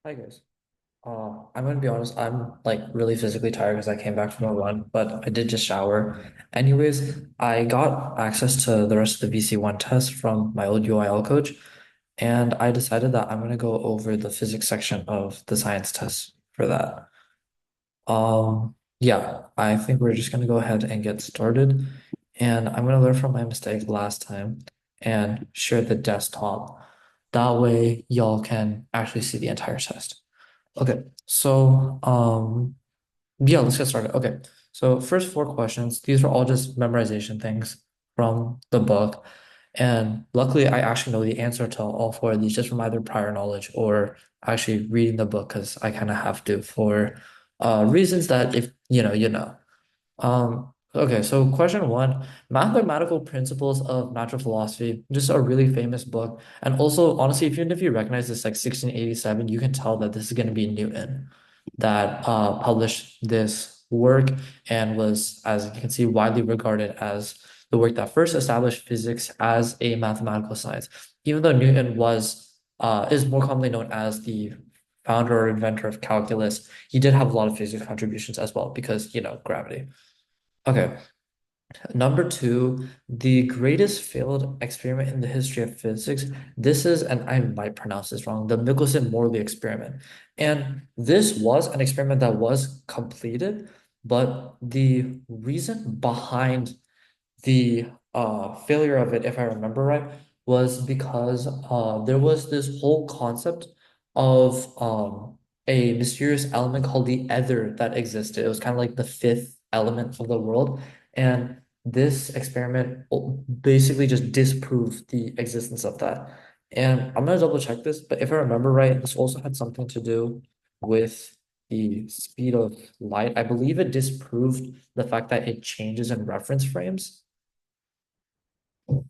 Hi guys. I'm gonna be honest, I'm like really physically tired because I came back from a run, but I did just shower. Anyways, I got access to the rest of the VC1 test from my old UIL coach, and I decided that I'm gonna go over the physics section of the science test for that. Yeah, I think we're just gonna go ahead and get started, and I'm gonna learn from my mistake last time and share the desktop. That way, y'all can actually see the entire test. Okay, so yeah, let's get started. Okay, so first four questions, these are all just memorization things from the book. And luckily, I actually know the answer to all four of these just from either prior knowledge or actually reading the book because I kind of have to for reasons that if you know. Okay, so question one, Mathematical Principles of Natural Philosophy, just a really famous book. And also, honestly, even if you recognize this like 1687, you can tell that this is going to be Newton that published this work and was, as you can see, widely regarded as the work that first established physics as a mathematical science. Even though Newton is more commonly known as the founder or inventor of calculus, he did have a lot of physics contributions as well because, gravity. Okay, number two, the greatest failed experiment in the history of physics. This is, and I might pronounce this wrong, the Michelson-Morley experiment. And this was an experiment that was completed, but the reason behind the failure of it, if I remember right, was because there was this whole concept of a mysterious element called the ether that existed. It was kind of like the fifth element of the world. And this experiment basically just disproved the existence of that. And I'm gonna double check this, but if I remember right, this also had something to do with the speed of light. I believe it disproved the fact that it changes in reference frames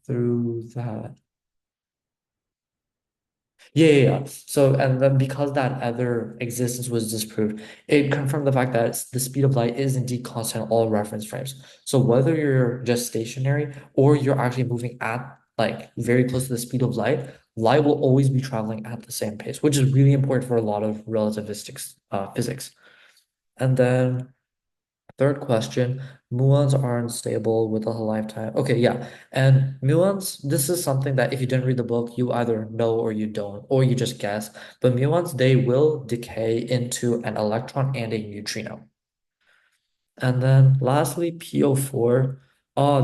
through that. Yeah. So, and then because that other existence was disproved, it confirmed the fact that the speed of light is indeed constant in all reference frames. So whether you're just stationary or you're actually moving at like very close to the speed of light, light will always be traveling at the same pace, which is really important for a lot of relativistic physics. And then third question, muons are unstable with a lifetime. Okay, yeah. And muons, this is something that if you didn't read the book, you either know or you don't, or you just guess. But muons, they will decay into an electron and a neutrino. And then lastly, PO4.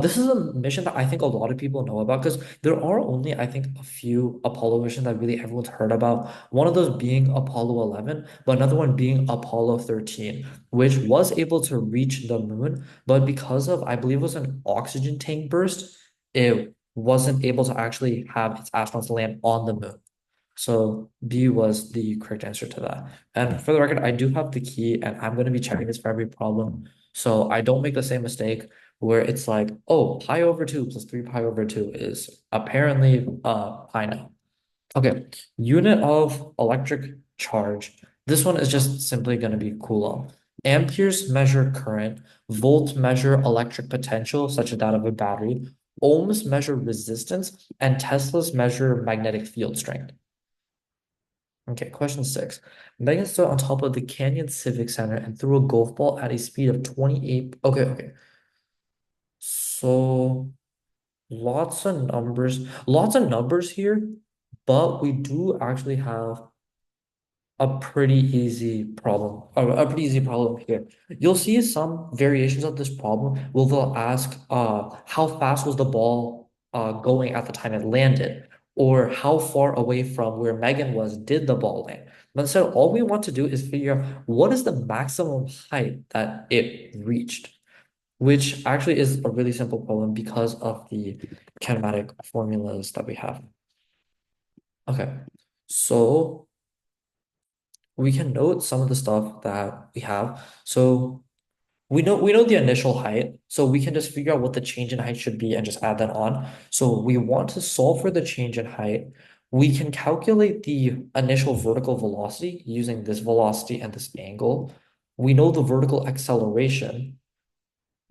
This is a mission that I think a lot of people know about because there are only, I think, a few Apollo missions that really everyone's heard about. One of those being Apollo 11, but another one being Apollo 13, which was able to reach the moon, but because of, I believe it was an oxygen tank burst, it wasn't able to actually have its astronauts land on the moon. So B was the correct answer to that. And for the record, I do have the key and I'm going to be checking this for every problem. So I don't make the same mistake where it's like, oh, pi over 2 plus 3 pi over 2 is apparently pi now. Okay, unit of electric charge. This one is just simply going to be Coulomb. Amperes measure current, volts measure electric potential, such as that of a battery, ohms measure resistance, and Teslas measure magnetic field strength. Okay, question six. Megan stood on top of the Canyon Civic Center and threw a golf ball at a speed of 28. Okay. So lots of numbers here, but we do actually have a pretty easy problem here. You'll see some variations of this problem where they'll ask how fast was the ball going at the time it landed, or how far away from where Megan was did the ball land. But instead, all we want to do is figure out what is the maximum height that it reached, which actually is a really simple problem because of the kinematic formulas that we have. Okay, so we can note some of the stuff that we have. So we know the initial height, so we can just figure out what the change in height should be and just add that on. So we want to solve for the change in height. We can calculate the initial vertical velocity using this velocity and this angle. We know the vertical acceleration,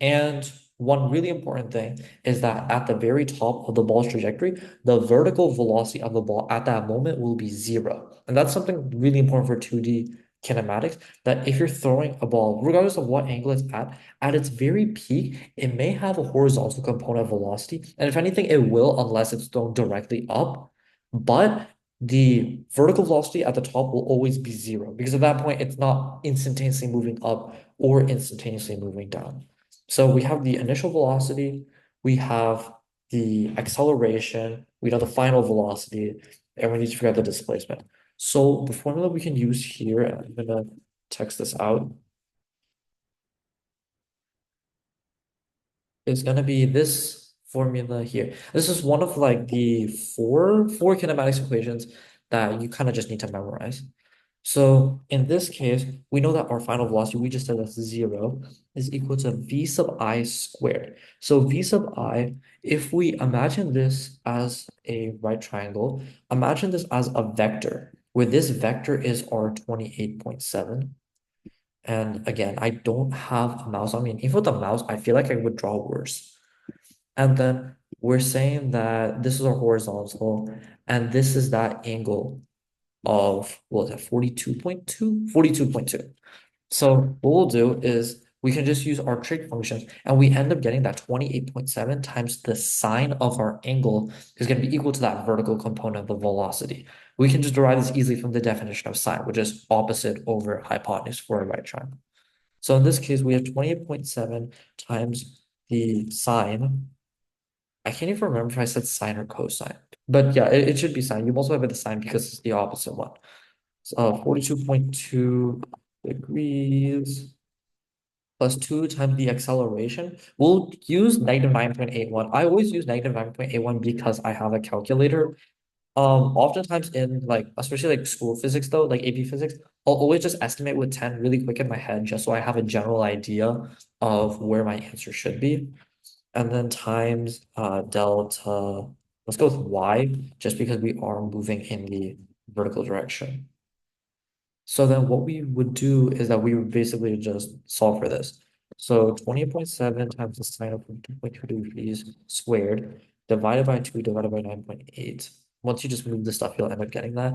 and one really important thing is that at the very top of the ball's trajectory, the vertical velocity of the ball at that moment will be zero. And that's something really important for 2D kinematics, that if you're throwing a ball, regardless of what angle it's at its very peak, it may have a horizontal component of velocity. And if anything, it will unless it's thrown directly up. But the vertical velocity at the top will always be zero because at that point, it's not instantaneously moving up or instantaneously moving down. So we have the initial velocity, we have the acceleration, we know the final velocity, and we need to figure out the displacement. So the formula we can use here, and I'm gonna text this out, is gonna be this formula here. This is one of like the four kinematics equations that you kind of just need to memorize. So in this case, we know that our final velocity, we just said that's zero, is equal to v sub I squared. So v sub I, if we imagine this as a right triangle, imagine this as a vector, where this vector is our 28.7. And again, I don't have a mouse on me. And even with a mouse, I feel like I would draw worse. And then we're saying that this is our horizontal, and this is that angle of, what was that, 42.2? 42.2. So what we'll do is we can just use our trig functions, and we end up getting that 28.7 times the sine of our angle is going to be equal to that vertical component of the velocity. We can just derive this easily from the definition of sine, which is opposite over hypotenuse for a right triangle. So in this case, we have 28.7 times the sine. I can't even remember if I said sine or cosine, but yeah, it should be sine. You multiply by the sine because it's the opposite one. So 42.2 degrees plus 2 times the acceleration. We'll use negative 9.81. I always use negative 9.81 because I have a calculator. Oftentimes in like, especially like school physics though, like AP physics, I'll always just estimate with 10 really quick in my head just so I have a general idea of where my answer should be. And then times delta, let's go with y, just because we are moving in the vertical direction. So then what we would do is that we would basically just solve for this. So 20.7 times the sine of 2.2 degrees squared divided by 2 divided by 9.8. Once you just move this stuff, you'll end up getting that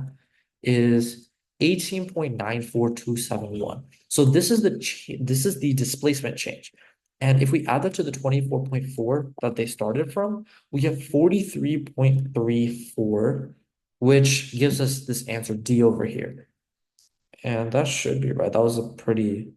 is 18.94271. So this is the displacement change. And if we add that to the 24.4 that they started from, we get 43.34, which gives us this answer D over here. And that should be right. That was a pretty,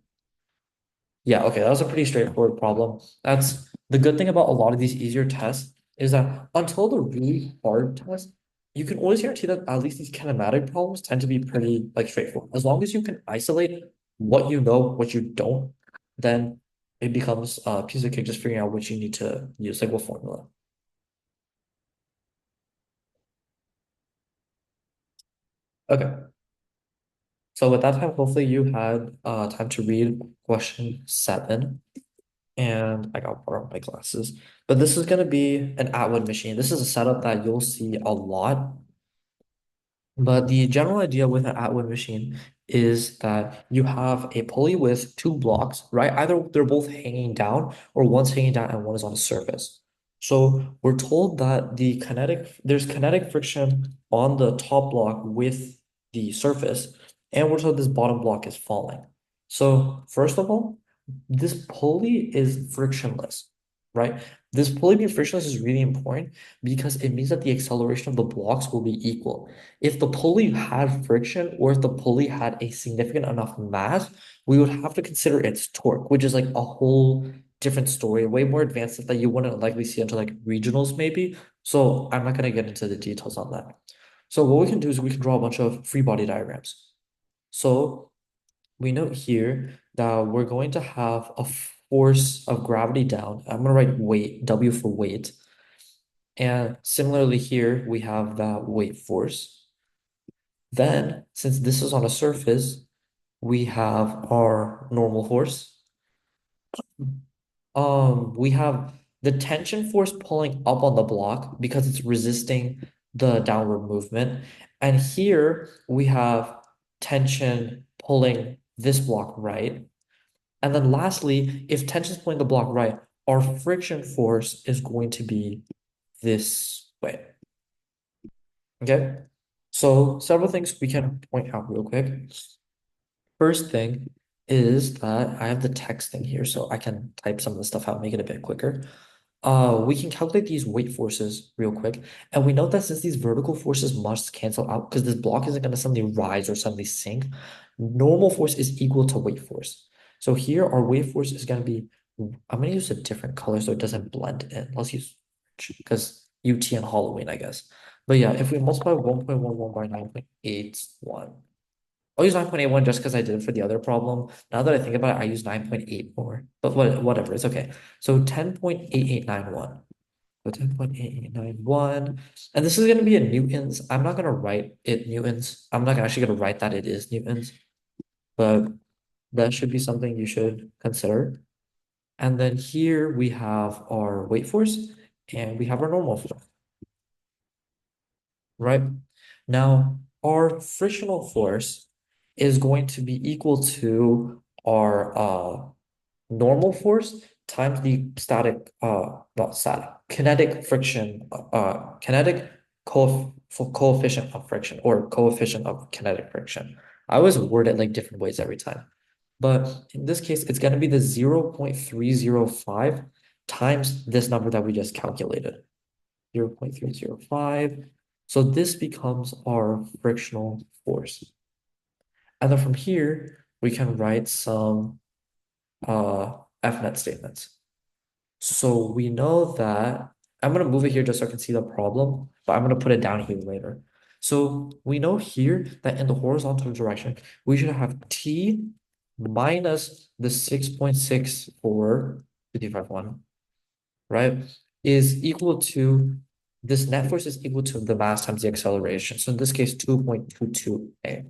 yeah, okay, that was a pretty straightforward problem. That's the good thing about a lot of these easier tests is that until the really hard test, you can always guarantee that at least these kinematic problems tend to be pretty like straightforward. As long as you can isolate what you know, what you don't, then it becomes a piece of cake just figuring out which you need to use, like what formula. Okay. So with that time, hopefully you had time to read question 7. And I got water on my glasses. But this is going to be an Atwood machine. This is a setup that you'll see a lot. But the general idea with an Atwood machine is that you have a pulley with two blocks, right? Either they're both hanging down or one's hanging down and one is on the surface. So we're told that there's kinetic friction on the top block with the surface, and we're told this bottom block is falling. So first of all, this pulley is frictionless, right? This pulley being frictionless is really important because it means that the acceleration of the blocks will be equal. If the pulley had friction or if the pulley had a significant enough mass, we would have to consider its torque, which is like a whole different story, way more advanced that you wouldn't likely see until like regionals maybe. So I'm not going to get into the details on that. So what we can do is we can draw a bunch of free body diagrams. So we note here that we're going to have a force of gravity down. I'm going to write weight, W for weight. And similarly here, we have that weight force. Then, since this is on a surface, we have our normal force. We have the tension force pulling up on the block because it's resisting the downward movement. And here we have tension pulling this block right. And then lastly, if tension is pulling the block right, our friction force is going to be this way. Okay? So several things we can point out real quick. First thing is that I have the text thing here, so I can type some of the stuff out, make it a bit quicker. We can calculate these weight forces real quick, and we know that since these vertical forces must cancel out, because this block isn't going to suddenly rise or suddenly sink, normal force is equal to weight force. So here, our weight force is going to be, I'm going to use a different color so it doesn't blend in. Let's use, because UT and Halloween, I guess. But yeah, if we multiply 1.11 by 9.81, I'll use 9.81 just because I did it for the other problem. Now that I think about it, I use 9.8 more. But whatever, it's okay. So 10.8891. So 10.8891. And this is going to be in newtons. I'm not going to write it newtons. I'm not actually going to write that it is newtons. But that should be something you should consider. And then here we have our weight force and we have our normal force, right? Now, our frictional force is going to be equal to our normal force times the static, not static, kinetic friction, kinetic coefficient of friction or coefficient of kinetic friction. I always word it like different ways every time. But in this case, it's going to be the 0.305 times this number that we just calculated. 0.305. So this becomes our frictional force. And then from here, we can write some F-net statements. So we know that, I'm going to move it here just so I can see the problem, but I'm going to put it down here later. So we know here that in the horizontal direction, we should have T minus the 6.64, right, is equal to, this net force is equal to the mass times the acceleration. So in this case, 2.22a.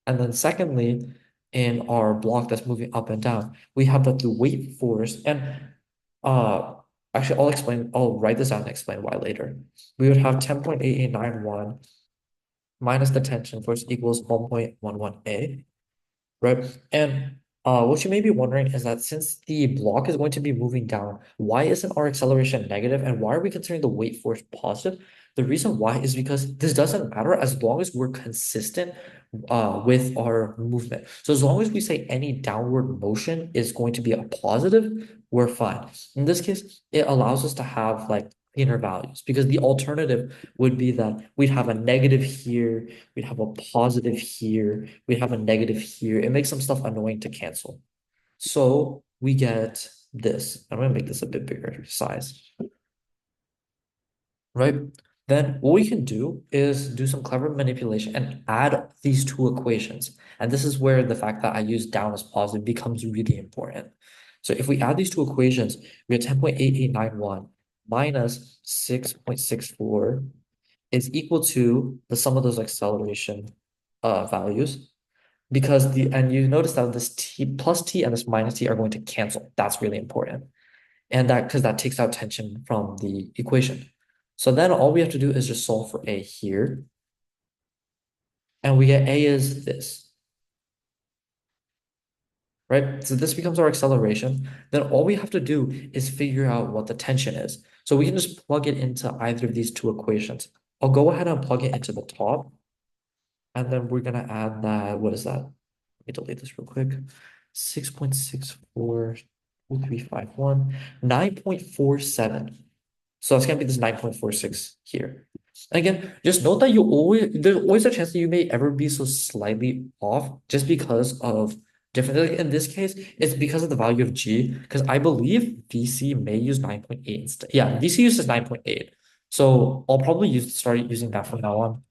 And then secondly, in our block that's moving up and down, we have that the weight force, and uh actually I'll write this out and explain why later. We would have 10.8891 minus the tension force equals 1.11a. Right. And what you may be wondering is that since the block is going to be moving down, why isn't our acceleration negative and why are we considering the weight force positive? The reason why is because this doesn't matter as long as we're consistent with our movement. So as long as we say any downward motion is going to be a positive, we're fine. In this case, it allows us to have like inner values because the alternative would be that we'd have a negative here, we'd have a positive here, we'd have a negative here. It makes some stuff annoying to cancel. So we get this. I'm gonna make this a bit bigger size, right? Then what we can do is do some clever manipulation and add these two equations. And this is where the fact that I use down as positive becomes really important. So if we add these two equations, we have 10.8891 minus 6.64 is equal to the sum of those acceleration values because and you notice that this t plus t and this minus t are going to cancel. That's really important. And that because that takes out tension from the equation. So then all we have to do is just solve for a here. And we get a is this, right? So this becomes our acceleration. Then all we have to do is figure out what the tension is. So we can just plug it into either of these two equations. I'll go ahead and plug it into the top. And then we're gonna add that, what is that? Let me delete this real quick. 6.642351, 9.47. So that's gonna be this 9.46 here. And again, just note that there's always a chance that you may ever be so slightly off just because of different, like in this case, it's because of the value of G, because I believe VC may use 9.8 instead. Yeah, VC uses 9.8. So I'll probably start using that from now on.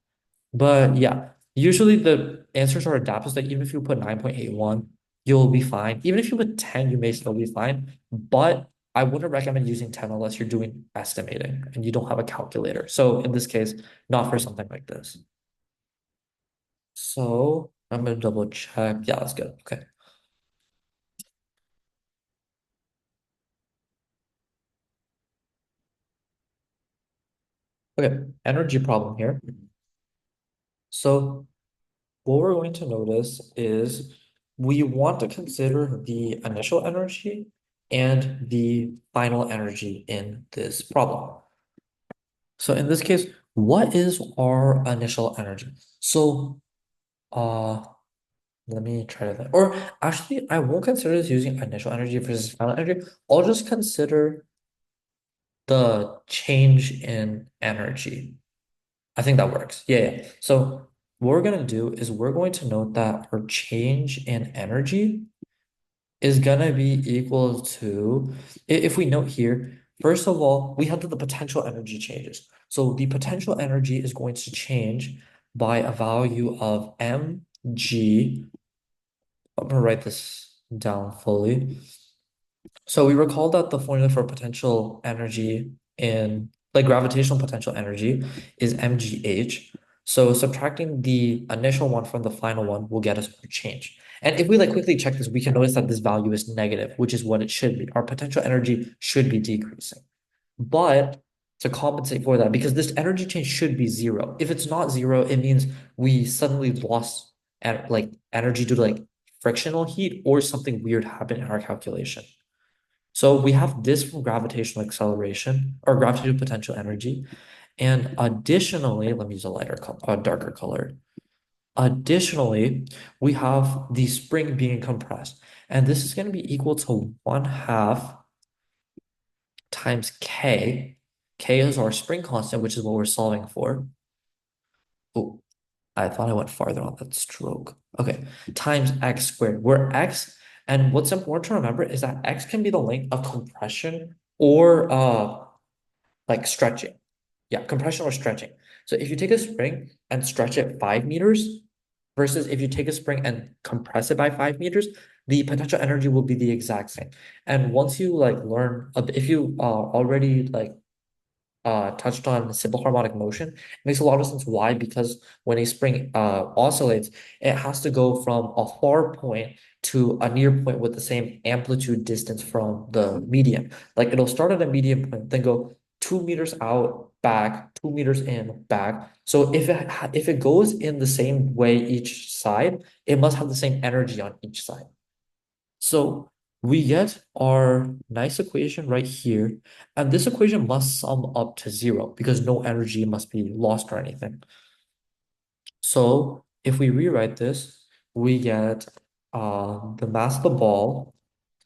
But yeah, usually the answers are adapted so that even if you put 9.81, you'll be fine. Even if you put 10, you may still be fine. But I wouldn't recommend using 10 unless you're doing estimating and you don't have a calculator. So in this case, not for something like this. So I'm gonna double check. Yeah, that's good. Okay. Okay, energy problem here. So what we're going to notice is we want to consider the initial energy and the final energy in this problem. So in this case, what is our initial energy? So uh let me try that. Or actually, I won't consider this using initial energy versus final energy. I'll just consider the change in energy. I think that works. Yeah. So what we're gonna do is we're going to note that our change in energy is gonna be equal to, if we note here, first of all, we have that the potential energy changes. So the potential energy is going to change by a value of mg. I'm gonna write this down fully. So we recall that the formula for potential energy in like gravitational potential energy is mgh. So subtracting the initial one from the final one will get us our change. And if we like quickly check this, we can notice that this value is negative, which is what it should be. Our potential energy should be decreasing. But to compensate for that, because this energy change should be zero. If it's not zero, it means we suddenly lost like energy due to like frictional heat or something weird happened in our calculation. So we have this from gravitational acceleration or gravitational potential energy. And additionally, let me use a lighter color, a darker color. Additionally, we have the spring being compressed. And this is going to be equal to 1/2 times K. K is our spring constant, which is what we're solving for. Oh, I thought I went farther on that stroke. Okay, times x squared, where x, and what's important to remember is that x can be the length of compression or like stretching. Yeah, compression or stretching. So if you take a spring and stretch it 5 meters versus if you take a spring and compress it by 5 meters, the potential energy will be the exact same. And once you like learn, if you already like touched on simple harmonic motion. It makes a lot of sense. Why? Because when a spring oscillates, it has to go from a far point to a near point with the same amplitude distance from the medium. Like it'll start at a medium point, then go 2 meters out, back, 2 meters in, back. So if it goes in the same way each side, it must have the same energy on each side. So we get our nice equation right here, and this equation must sum up to zero because no energy must be lost or anything. So if we rewrite this, we get the mass of the ball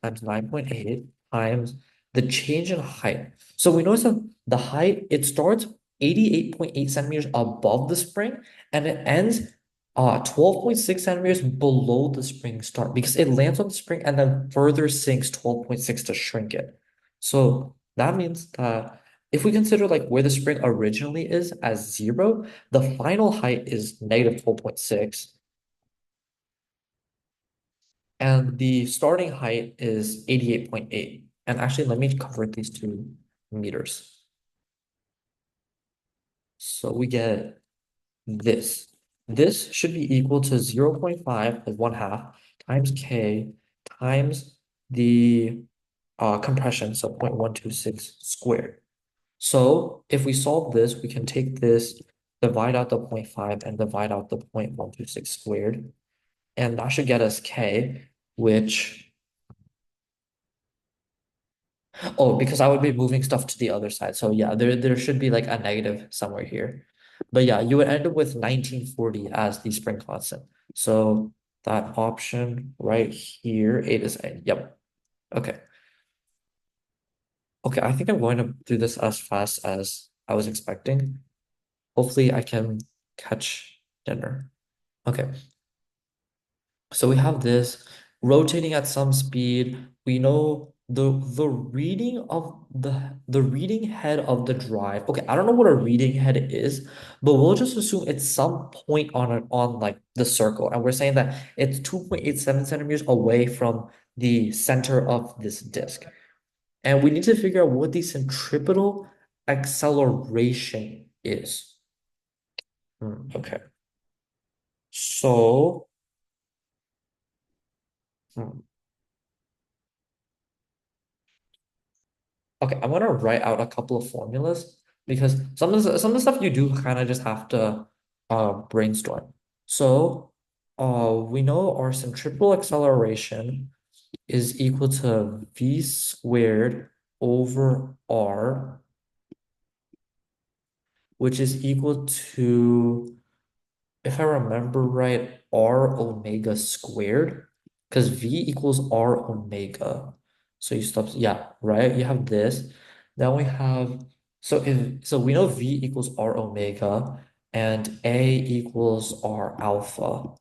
times 9.8 times the change in height. So we notice that the height, it starts 88.8 centimeters above the spring and it ends 12.6 centimeters below the spring start because it lands on the spring and then further sinks 12.6 to shrink it. So that means that if we consider like where the spring originally is as zero, the final height is negative 12.6 and the starting height is 88.8. And actually, let me convert these to meters. So we get this. This should be equal to 0.5 as 1/2 times K times the compression, so 0.126 squared. So if we solve this, we can take this, divide out the 0.5 and divide out the 0.126 squared. And that should get us K, which, oh, because I would be moving stuff to the other side. So yeah, there should be like a negative somewhere here. But yeah, you would end up with 1940 as the spring constant. So that option right here, 8 is A. Yep. Okay. Okay, I think I'm going to do this as fast as I was expecting. Hopefully I can catch dinner. Okay. So we have this rotating at some speed. We know the reading of the reading head of the drive. Okay, I don't know what a reading head is, but we'll just assume it's some point on like the circle, and we're saying that it's 2.87 centimeters away from the center of this disk. And we need to figure out what the centripetal acceleration is. Okay. So, hmm, okay, I'm gonna write out a couple of formulas because some of the stuff you do kind of just have to brainstorm. So we know our centripetal acceleration is equal to V squared over R, which is equal to, if I remember right, R omega squared, because V equals R omega. So you stop, yeah, right? You have this. Then we have, so we know V equals R omega and A equals R alpha.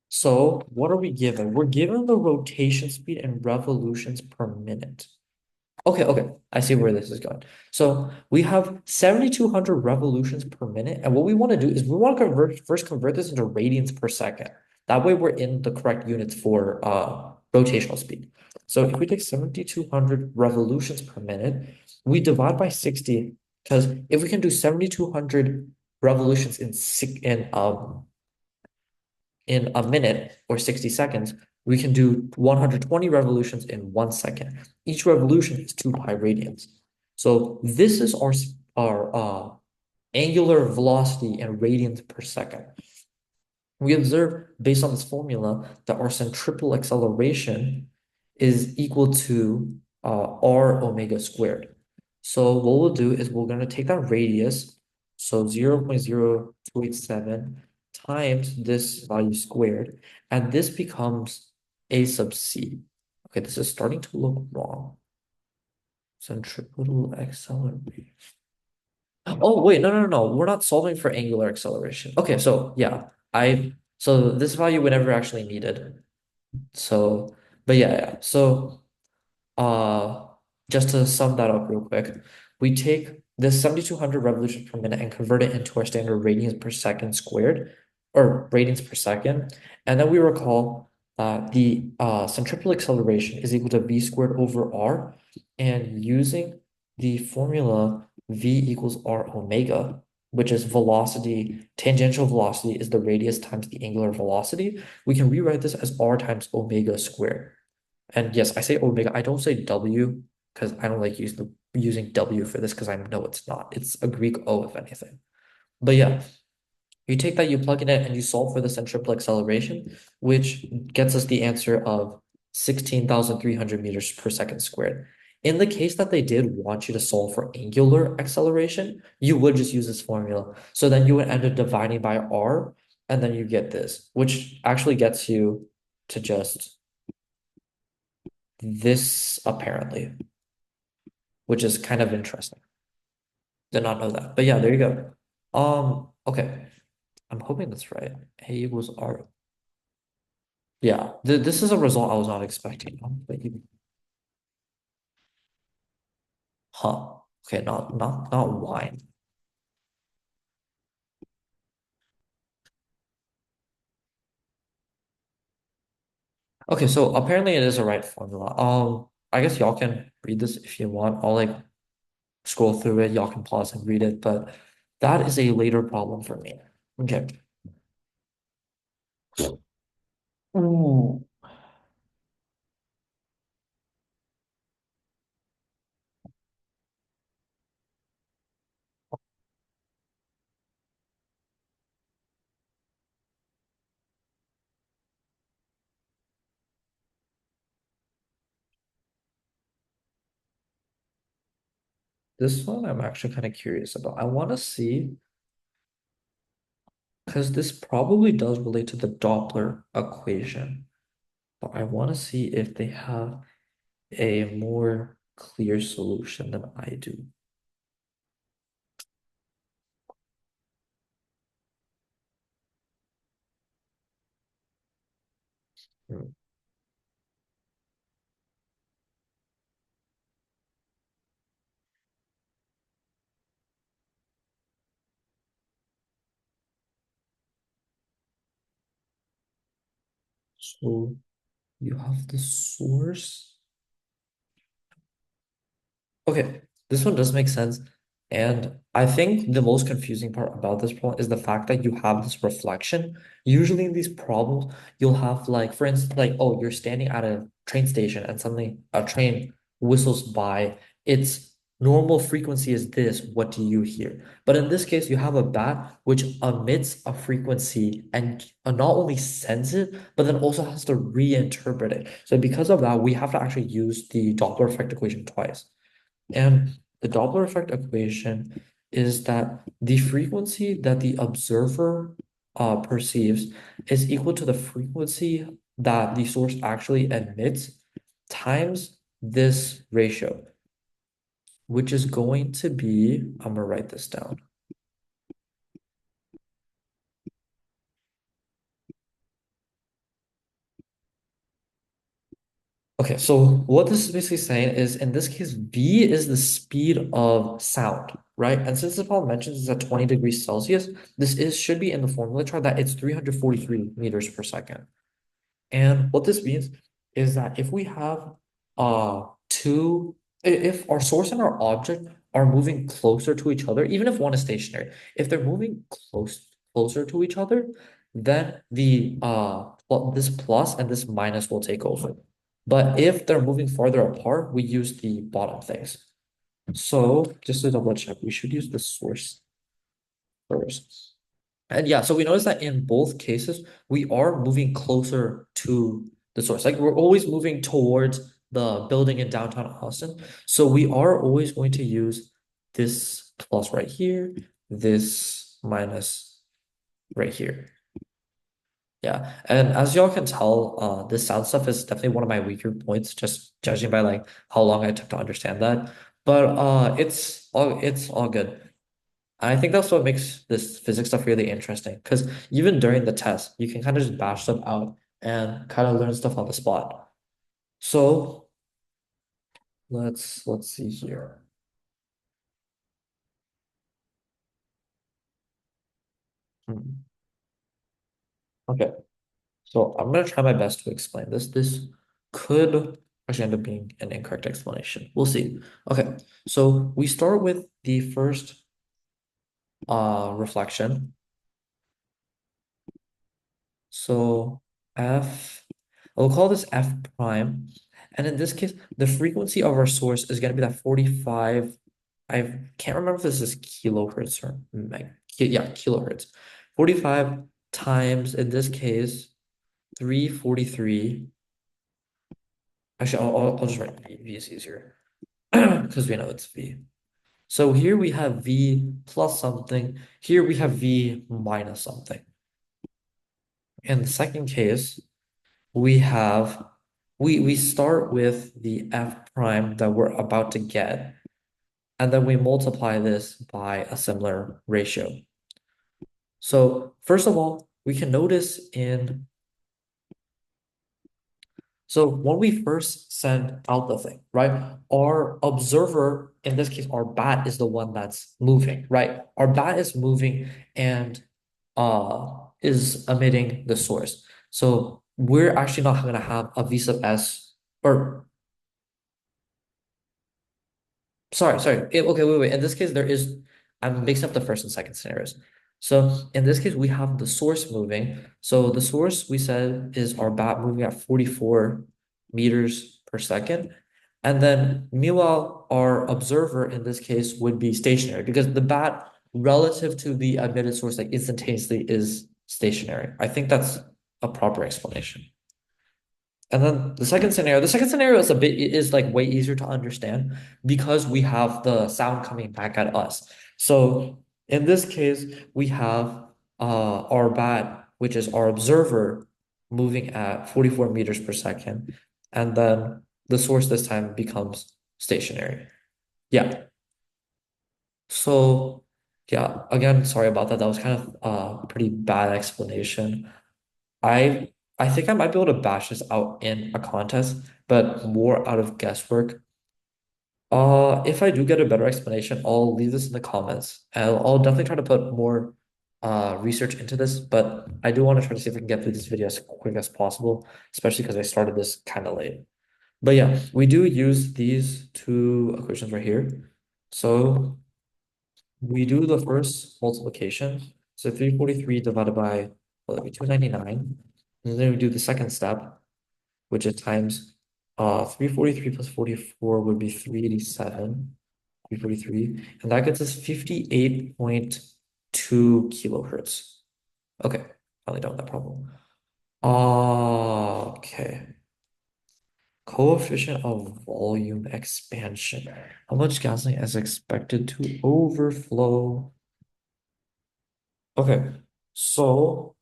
So what are we given? We're given the rotation speed in revolutions per minute. Okay. I see where this is going. So we have 7,200 revolutions per minute. And what we want to do is we want to first convert this into radians per second. That way we're in the correct units for rotational speed. So if we take 7,200 revolutions per minute, we divide by 60, because if we can do 7,200 revolutions in a minute or 60 seconds, we can do 120 revolutions in 1 second. Each revolution is 2 pi radians. So this is our angular velocity in radians per second. We observe, based on this formula, that our centripetal acceleration is equal to r omega squared. So what we'll do is we're going to take that radius, so 0.0287 times this value squared, and this becomes a sub c. Okay, this is starting to look wrong. Centripetal acceleration. Oh, wait, no. We're not solving for angular acceleration. Okay, so yeah, so this value we never actually needed. So, but yeah. So, uh, just to sum that up real quick, we take this 7,200 revolutions per minute and convert it into our standard radians per second squared, or radians per second. And then we recall that the centripetal acceleration is equal to v squared over r. And using the formula v equals r omega, which is velocity, tangential velocity is the radius times the angular velocity, we can rewrite this as r times omega squared. And yes, I say omega. I don't say W because I don't like using W for this because I know it's not. It's a Greek O, if anything. But yeah, you take that, you plug it in, and you solve for the centripetal acceleration, which gets us the answer of 16,300 meters per second squared. In the case that they did want you to solve for angular acceleration, you would just use this formula. So then you would end up dividing by R, and then you get this, which actually gets you to just this apparently, which is kind of interesting. Did not know that. But yeah, there you go. Okay. I'm hoping that's right. A equals R. Yeah, this is a result I was not expecting. But huh. Okay, not wine. Okay, so apparently it is a right formula. I guess y'all can read this if you want. I'll like scroll through it. Y'all can pause and read it, but that is a later problem for me. Okay. Ooh. This one I'm actually kind of curious about. I want to see, because this probably does relate to the Doppler equation, but I want to see if they have a more clear solution than I do. Hmm. So you have the source. Okay, this one does make sense. And I think the most confusing part about this problem is the fact that you have this reflection. Usually in these problems, you'll have like, for instance, like, oh, you're standing at a train station and suddenly a train whistles by. It's normal frequency is this, what do you hear? But in this case, you have a bat which emits a frequency and not only sends it, but then also has to reinterpret it. So because of that, we have to actually use the Doppler effect equation twice. And the Doppler effect equation is that the frequency that the observer perceives is equal to the frequency that the source actually emits times this ratio, which is going to be, I'm gonna write this down. Okay, so what this is basically saying is in this case, V is the speed of sound, right? And since the problem mentions it's at 20 degrees Celsius, this is should be in the formula chart that it's 343 meters per second. And what this means is that if we have if our source and our object are moving closer to each other, even if one is stationary, if they're moving closer to each other, then this plus and this minus will take over. But if they're moving farther apart, we use the bottom things. So just to double check, we should use the source first. And yeah, so we notice that in both cases, we are moving closer to the source. Like we're always moving towards the building in downtown Austin. So we are always going to use this plus right here, this minus right here. Yeah. And as y'all can tell, this sound stuff is definitely one of my weaker points, just judging by like how long I took to understand that. But it's all good. I think that's what makes this physics stuff really interesting because even during the test, you can kind of just bash stuff out and kind of learn stuff on the spot. So let's see here. Hmm. Okay, so I'm gonna try my best to explain this. This could actually end up being an incorrect explanation. We'll see. Okay, so we start with the first reflection. So F, I'll call this F prime. And in this case, the frequency of our source is going to be that 45. I can't remember if this is kilohertz or yeah, kilohertz. 45 times, in this case, 343. Actually, I'll just write V. V is easier because we know it's V. So here we have V plus something. Here we have V minus something. In the second case, we have we start with the f prime that we're about to get, and then we multiply this by a similar ratio. So first of all, we can notice so when we first send out the thing, right? Our observer, in this case, our bat is the one that's moving, right? Our bat is moving and is emitting the source. So we're actually not going to have a V sub S or sorry. Okay, wait. In this case, I'm mixing up the first and second scenarios. So in this case, we have the source moving. So the source we said is our bat moving at 44 meters per second. And then meanwhile, our observer in this case would be stationary because the bat relative to the emitted source like instantaneously is stationary. I think that's a proper explanation. And then the second scenario is like way easier to understand because we have the sound coming back at us. So in this case, we have our bat, which is our observer, moving at 44 meters per second, and then the source this time becomes stationary. Yeah. So yeah, again, sorry about that. That was kind of a pretty bad explanation. I I think I might be able to bash this out in a contest, but more out of guesswork. If I do get a better explanation, I'll leave this in the comments. And I'll definitely try to put more research into this, but I do want to try to see if I can get through this video as quick as possible, especially because I started this kind of late. But yeah, we do use these two equations right here. So we do the first multiplication. So 343 divided by, well, that'd be 299. And then we do the second step, which is times 343 plus 44 would be 387. 343, and that gets us 58.2 kilohertz. Okay, finally done with that problem. Okay. Coefficient of volume expansion. How much gasoline is expected to overflow? Okay, so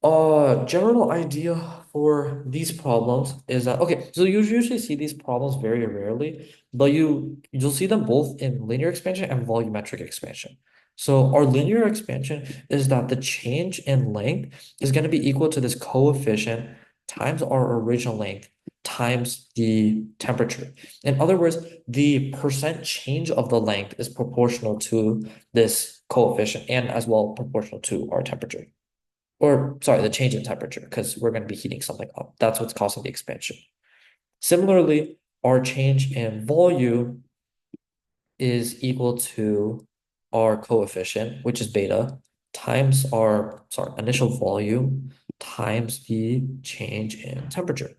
general idea for these problems is that okay, so you usually see these problems very rarely, but you'll see them both in linear expansion and volumetric expansion. So our linear expansion is that the change in length is going to be equal to this coefficient times our original length times the temperature. In other words, the percent change of the length is proportional to this coefficient and as well proportional to our temperature. Or sorry, the change in temperature, because we're going to be heating something up. That's what's causing the expansion. Similarly, our change in volume is equal to our coefficient, which is beta, times our, sorry, initial volume times the change in temperature.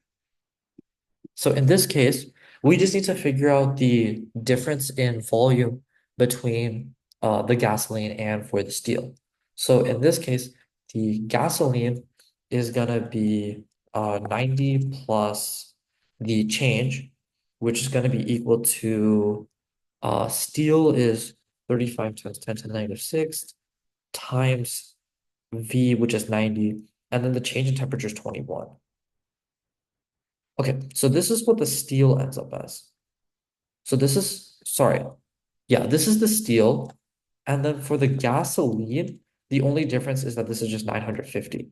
So in this case, we just need to figure out the difference in volume between the gasoline and for the steel. So in this case, the gasoline is gonna be 90 plus the change, which is gonna be equal to steel is 35 times 10 to the negative 6 times V, which is 90, and then the change in temperature is 21. Okay, so this is what the steel ends up as. So this is, sorry, yeah, this is the steel. And then for the gasoline, the only difference is that this is just 950.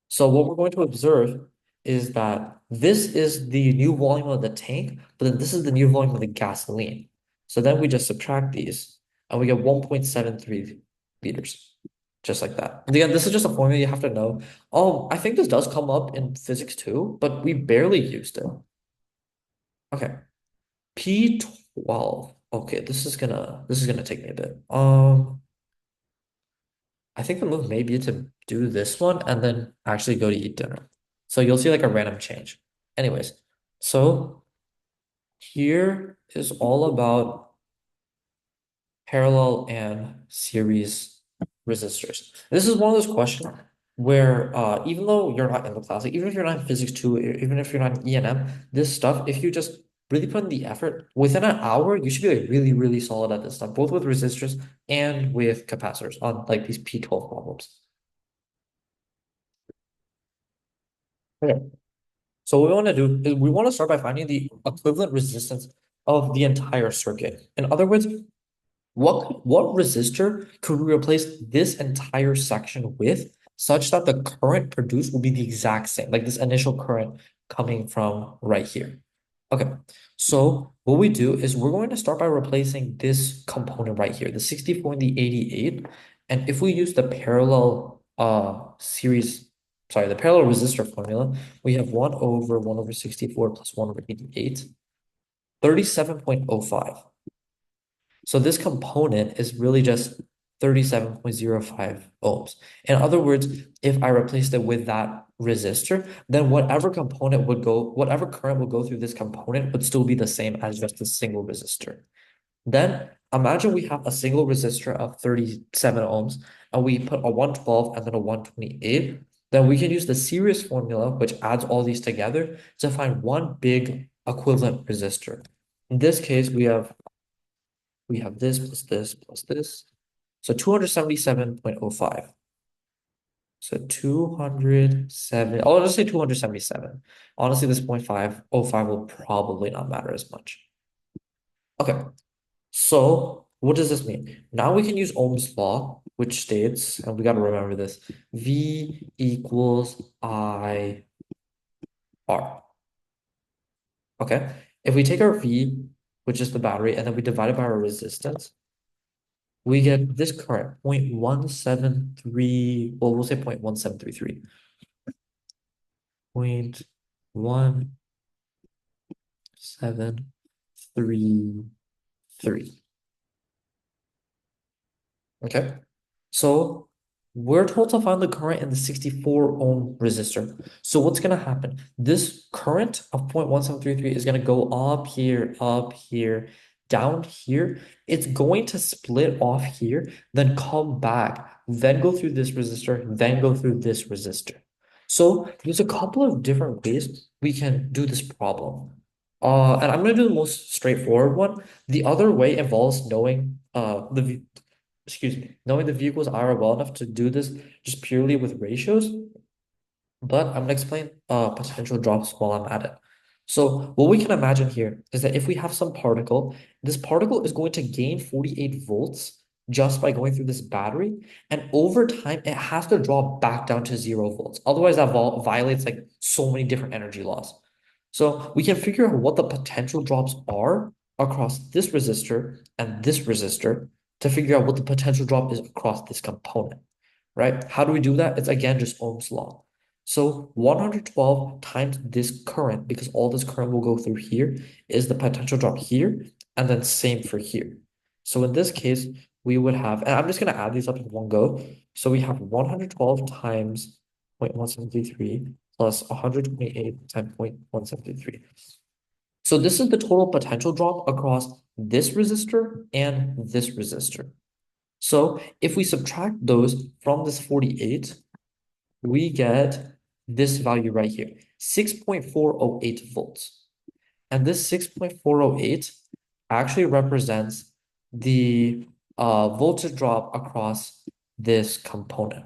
So what we're going to observe is that this is the new volume of the tank, but then this is the new volume of the gasoline. So then we just subtract these and we get 1.73 liters, just like that. And again, this is just a formula you have to know. I think this does come up in physics too, but we barely used it. Okay. P12. Okay, this is gonna take me a bit. I think the move may be to do this one and then actually go to eat dinner. So you'll see like a random change. Anyways, so here is all about parallel and series resistors. This is one of those questions where even though you're not in the class, like even if you're not in physics 2, even if you're not in E&M, this stuff, if you just really put in the effort, within an hour, you should be like really, really solid at this stuff, both with resistors and with capacitors on like these P12 problems. Okay. So what we want to do is we want to start by finding the equivalent resistance of the entire circuit. In other words, what resistor could we replace this entire section with such that the current produced will be the exact same, like this initial current coming from right here. Okay, so what we do is we're going to start by replacing this component right here, the 64 and the 88. And if we use the parallel the parallel resistor formula, we have 1 over 1 over 64 plus 1 over 88, 37.05. So this component is really just 37.05 ohms. In other words, if I replaced it with that resistor, then whatever current would go through this component would still be the same as just a single resistor. Then imagine we have a single resistor of 37 ohms and we put a 112 and then a 128. Then we can use the series formula, which adds all these together to find one big equivalent resistor. In this case, we have this plus this plus this. So 277.05. So 207, I'll just say 277. Honestly, this 0.505 will probably not matter as much. Okay, so what does this mean? Now we can use Ohm's law, which states, and we got to remember this, V equals I R. Okay, if we take our V, which is the battery, and then we divide it by our resistance, we get this current 0.173, well, we'll say 0.1733. 0.1733. Okay. So We're told to find the current in the 64 ohm resistor. So what's going to happen? This current of 0.1733 is going to go up here, down here. It's going to split off here, then come back, then go through this resistor, then go through this resistor. So there's a couple of different ways we can do this problem. And I'm going to do the most straightforward one. The other way involves knowing knowing the vehicles are well enough to do this just purely with ratios, but I'm going to explain potential drops while I'm at it. So what we can imagine here is that if we have some particle, this particle is going to gain 48 volts just by going through this battery. And over time, it has to drop back down to 0 volts. Otherwise, that violates like so many different energy laws. So we can figure out what the potential drops are across this resistor and this resistor to figure out what the potential drop is across this component, right? How do we do that? It's again just Ohm's law. So 112 times this current, because all this current will go through here, is the potential drop here, and then same for here. So in this case, we would have, and I'm just going to add these up in one go. So we have 112 times 0.173 plus 128 times 0.173. So this is the total potential drop across this resistor and this resistor. So if we subtract those from this 48, we get this value right here, 6.408 volts. And this 6.408 actually represents the voltage drop across this component.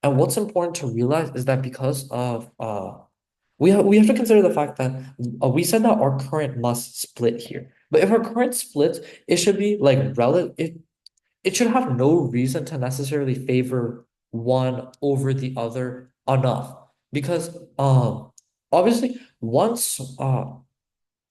And what's important to realize is that because of we have to consider the fact that we said that our current must split here. But if our current splits, it should be like relative. It should have no reason to necessarily favor one over the other enough because obviously once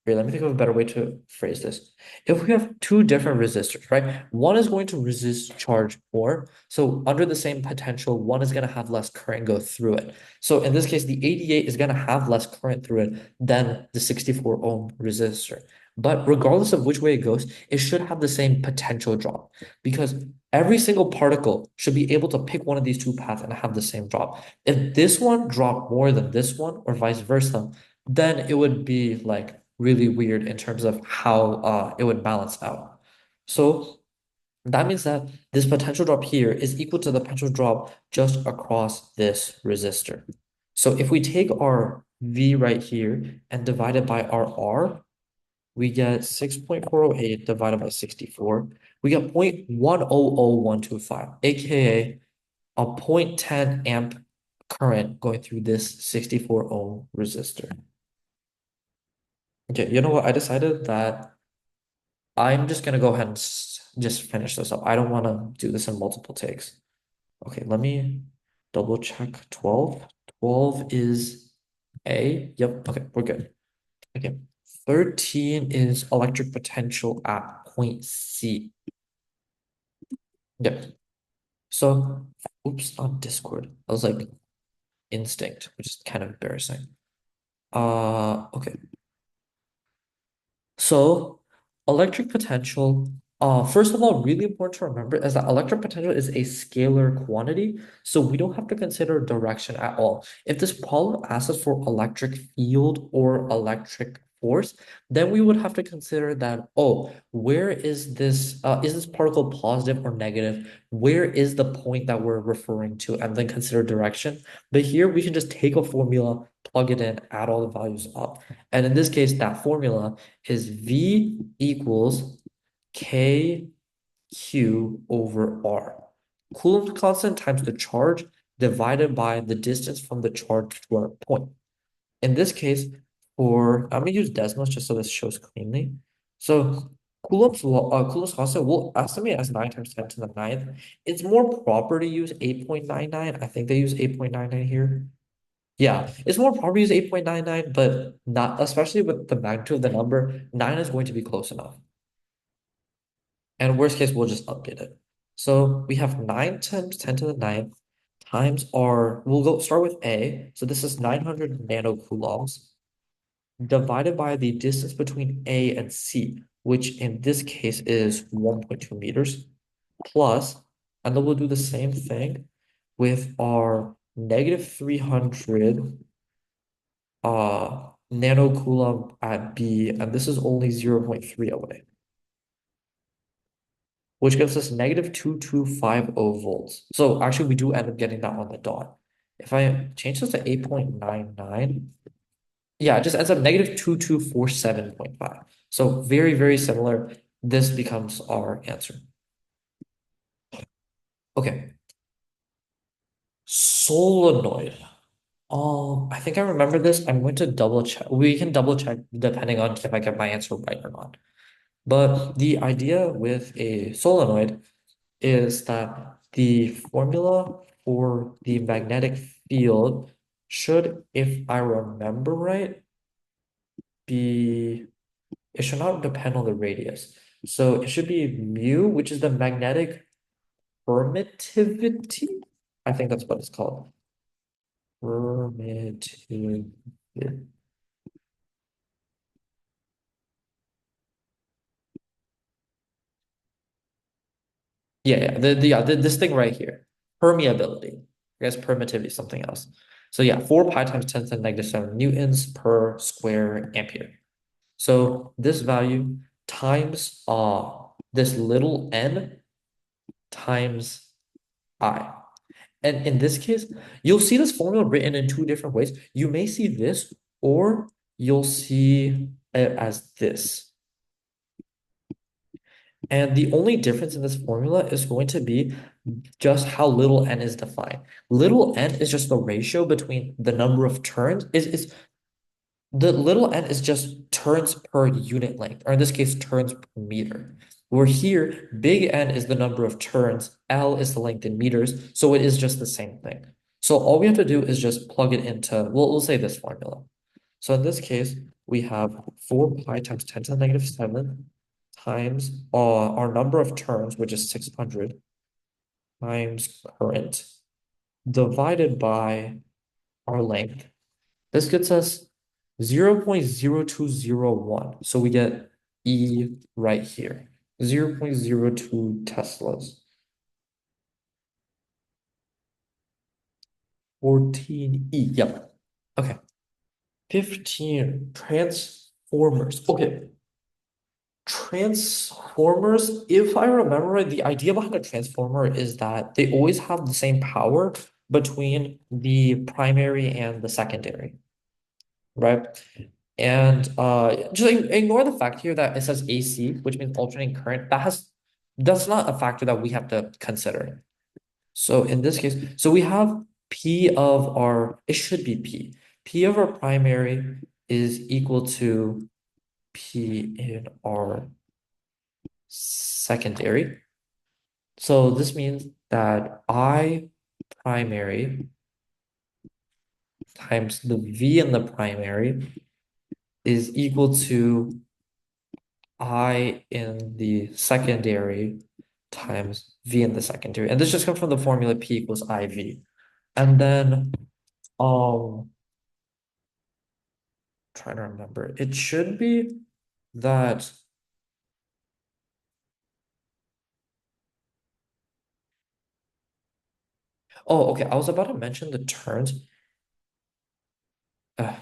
here, let me think of a better way to phrase this. If we have two different resistors, right? One is going to resist charge more. So under the same potential, one is going to have less current go through it. So in this case, the 88 is going to have less current through it than the 64 ohm resistor. But regardless of which way it goes, it should have the same potential drop because every single particle should be able to pick one of these two paths and have the same drop. If this one dropped more than this one or vice versa, then it would be like really weird in terms of how it would balance out. So that means that this potential drop here is equal to the potential drop just across this resistor. So if we take our V right here and divide it by our R, we get 6.408 divided by 64. We get 0.100125, aka a 0.10 amp current going through this 64 ohm resistor. Okay, you know what? I decided that I'm just gonna go ahead and just finish this up. I don't want to do this in multiple takes. Okay, let me double check 12. 12 is A. Yep, okay, we're good. Okay, 13 is electric potential at point C. Yep. So, oops, on Discord. I was like instinct, which is kind of embarrassing. Okay. So electric potential, first of all, really important to remember is that electric potential is a scalar quantity, so we don't have to consider direction at all. If this problem asks us for electric field or electric force, then we would have to consider that, oh, where is this particle positive or negative? Where is the point that we're referring to? And then consider direction. But here we can just take a formula, plug it in, add all the values up. And in this case, that formula is V equals KQ over R. Coulomb's constant times the charge divided by the distance from the charge to our point. In this case, I'm going to use Desmos just so this shows cleanly. So Coulomb's constant we'll estimate as 9 times 10 to the ninth. It's more proper to use 8.99. I think they use 8.99 here. Yeah, it's more probably use 8.99, but not especially with the magnitude of the number, 9 is going to be close enough. And worst case, we'll just update it. So we have 9 times 10 to the ninth times we'll go start with A. So this is 900 nanocoulombs divided by the distance between A and C, which in this case is 1.2 meters, plus, and then we'll do the same thing with our negative 300 nanocoulomb at B, and this is only 0.3 away, which gives us negative 2250 volts. So actually, we do end up getting that on the dot. If I change this to 8.99, yeah, it just ends up negative 2247.5. So very, very similar. This becomes our answer. Okay. Solenoid. I think I remember this. I'm going to double check. We can double check depending on if I get my answer right or not. But the idea with a solenoid is that the formula for the magnetic field should, if I remember right, be, it should not depend on the radius. So it should be mu, which is the magnetic permittivity. I think that's what it's called. Permittivity. This thing right here. Permeability. I guess permittivity is something else. So yeah, 4 pi times 10 to the negative 7 newtons per square ampere. So this value times this little n times I. And in this case, you'll see this formula written in two different ways. You may see this, or you'll see it as this. And the only difference in this formula is going to be just how little n is defined. Little n is just the ratio between the number of turns. Is the little n is just turns per unit length, or in this case, turns per meter. Where here, big N is the number of turns, L is the length in meters, so it is just the same thing. So all we have to do is just plug it into, we'll say this formula. So in this case, we have 4 pi times 10 to the negative 7 times our number of turns, which is 600, times current, divided by our length. This gets us 0.0201. So we get E right here, 0.02 Teslas. 14E, yep. Okay. 15 transformers. Okay. Transformers, if I remember right, the idea behind a transformer is that they always have the same power between the primary and the secondary, right? And just ignore the fact here that it says AC, which means alternating current. That's not a factor that we have to consider. So in this case, so we have P of our, it should be P. P of our primary is equal to P in our secondary. So this means that I primary times the V in the primary is equal to I in the secondary times V in the secondary. And this just comes from the formula P equals IV. And then trying to remember, it should be that, oh, okay, I was about to mention the turns. Uh,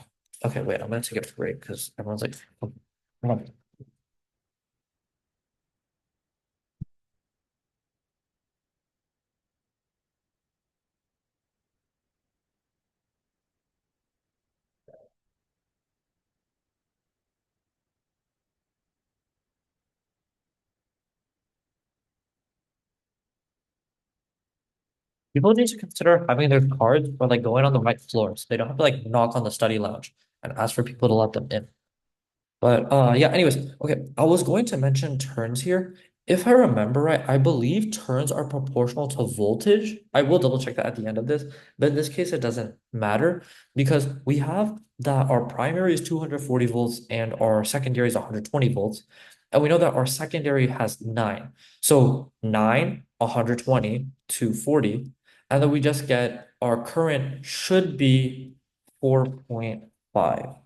okay, wait, I'm gonna take a break because everyone's like, oh, come on. People need to consider having their cards or like going on the right floor so they don't have to like knock on the study lounge and ask for people to let them in. But yeah, anyways, okay, I was going to mention turns here. If I remember right, I believe turns are proportional to voltage. I will double check that at the end of this, but in this case, it doesn't matter because we have that our primary is 240 volts and our secondary is 120 volts. And we know that our secondary has 9. So 9, 120, 240. And then we just get our current should be 4.5.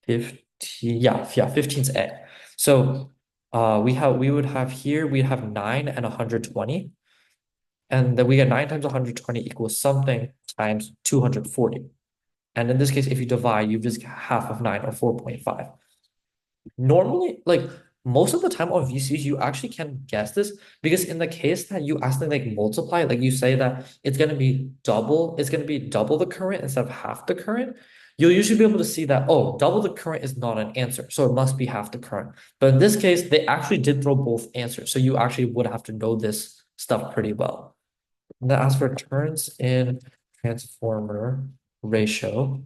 15, yeah, 15's A. So we would have here, we have 9 and 120. And then we get 9 times 120 equals something times 240. And in this case, if you divide, you just get half of 9 or 4.5. Normally, like most of the time on VCs, you actually can guess this because in the case that you actually like multiply, like you say that it's gonna be double the current instead of half the current, you'll usually be able to see that, oh, double the current is not an answer, so it must be half the current. But in this case, they actually did throw both answers, so you actually would have to know this stuff pretty well. And then as for turns in transformer ratio,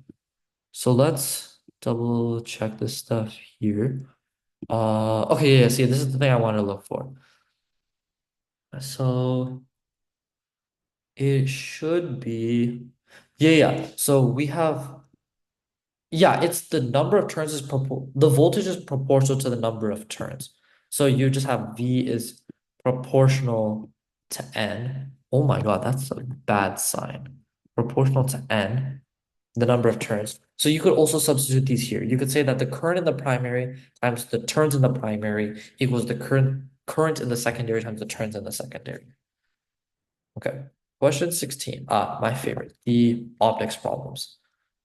so let's double check this stuff here. Okay, yeah, see, this is the thing I want to look for. So it should be, yeah. So we have, yeah, it's the number of turns the voltage is proportional to the number of turns. So you just have V is proportional to N. Oh my God, that's a bad sign. Proportional to N, the number of turns. So you could also substitute these here. You could say that the current in the primary times the turns in the primary equals the current in the secondary times the turns in the secondary. Okay. Question 16. My favorite, the optics problems.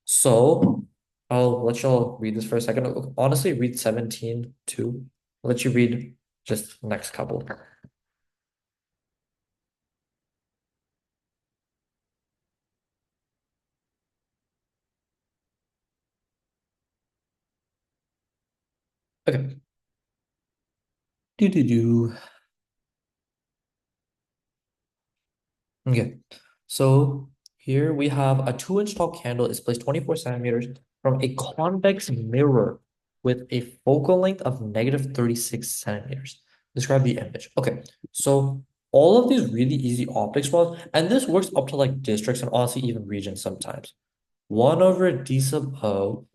So I'll let y'all read this for a second. Honestly, read 17 too. I'll let you read just next couple. Okay. Do do do. Okay, so here we have a 2-inch tall candle is placed 24 centimeters from a convex mirror with a focal length of negative 36 centimeters. Describe the image. Okay, so all of these really easy optics problems, and this works up to like districts and honestly even regions sometimes. 1 over d sub O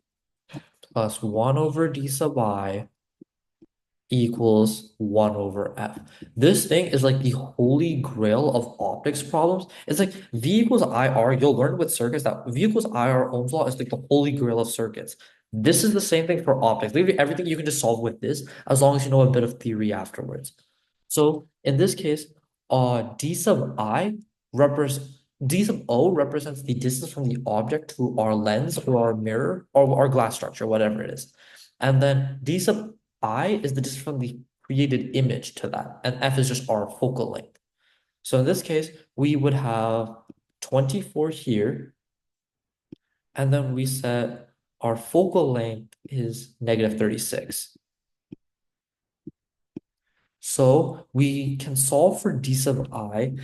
plus 1 over d sub I equals 1 over f. This thing is like the holy grail of optics problems. It's like V equals IR. You'll learn with circuits that V equals IR Ohm's law is like the holy grail of circuits. This is the same thing for optics. Literally everything you can just solve with this as long as you know a bit of theory afterwards. So in this case, d sub I represents d sub O represents the distance from the object to our lens or our mirror or our glass structure, whatever it is. And then d sub I is the distance from the created image to that, and f is just our focal length. So in this case, we would have 24 here, and then we set our focal length is negative 36. So we can solve for d sub I,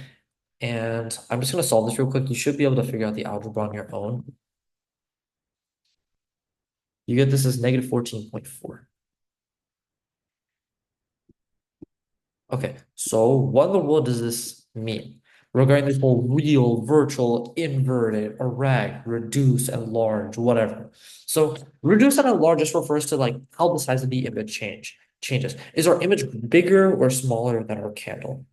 and I'm just going to solve this real quick. You should be able to figure out the algebra on your own. You get this as negative 14.4. Okay, so what in the world does this mean? Regarding this whole real, virtual, inverted, erect, reduced, and large, whatever. So reduced and large just refers to like how the size of the image changes. Is our image bigger or smaller than our candle?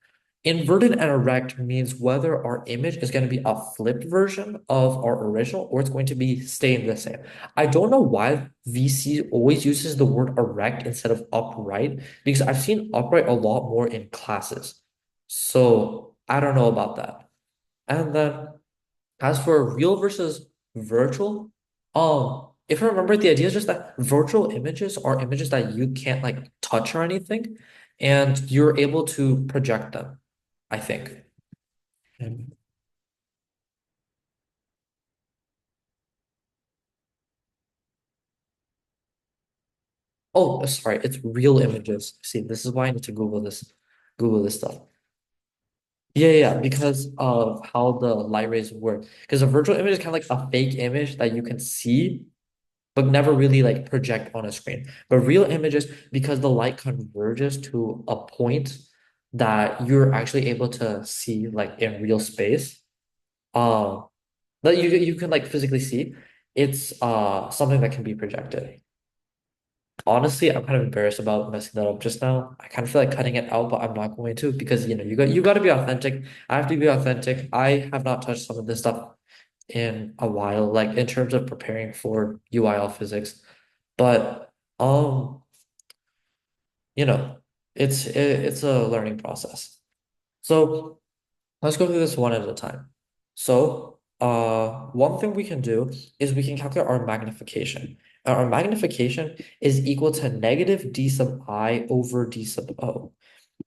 Inverted and erect means whether our image is going to be a flipped version of our original or it's going to be staying the same. I don't know why VC always uses the word erect instead of upright because I've seen upright a lot more in classes. So I don't know about that. And then as for real versus virtual, if I remember, the idea is just that virtual images are images that you can't like touch or anything, and you're able to project them, I think. And- Oh, sorry, it's real images. See, this is why I need to Google this stuff. Yeah, because of how the light rays work. Because a virtual image is kind of like a fake image that you can see, but never really like project on a screen. But real images, because the light converges to a point that you're actually able to see like in real space, uh, that you can like physically see, it's something that can be projected. Honestly, I'm kind of embarrassed about messing that up just now. I kind of feel like cutting it out, but I'm not going to because you got to be authentic. I have to be authentic. I have not touched some of this stuff in a while, like in terms of preparing for UIL physics. But you know, it's a learning process. So Let's go through this one at a time. So, one thing we can do is we can calculate our magnification. And our magnification is equal to negative d sub I over d sub O.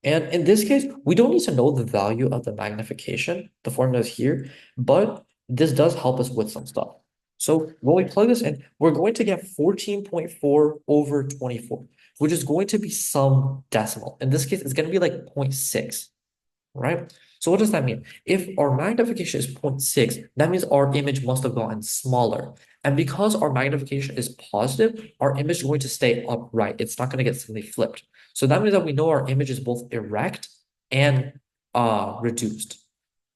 And in this case, we don't need to know the value of the magnification. The formula is here, but this does help us with some stuff. So when we plug this in, we're going to get 14.4 over 24, which is going to be some decimal. In this case, it's going to be like zero point 0.6, right? So what does that mean? If our magnification is zero point 0.6, that means our image must have gotten smaller. And because our magnification is positive, our image is going to stay upright. It's not going to get suddenly flipped. So that means that we know our image is both erect and reduced.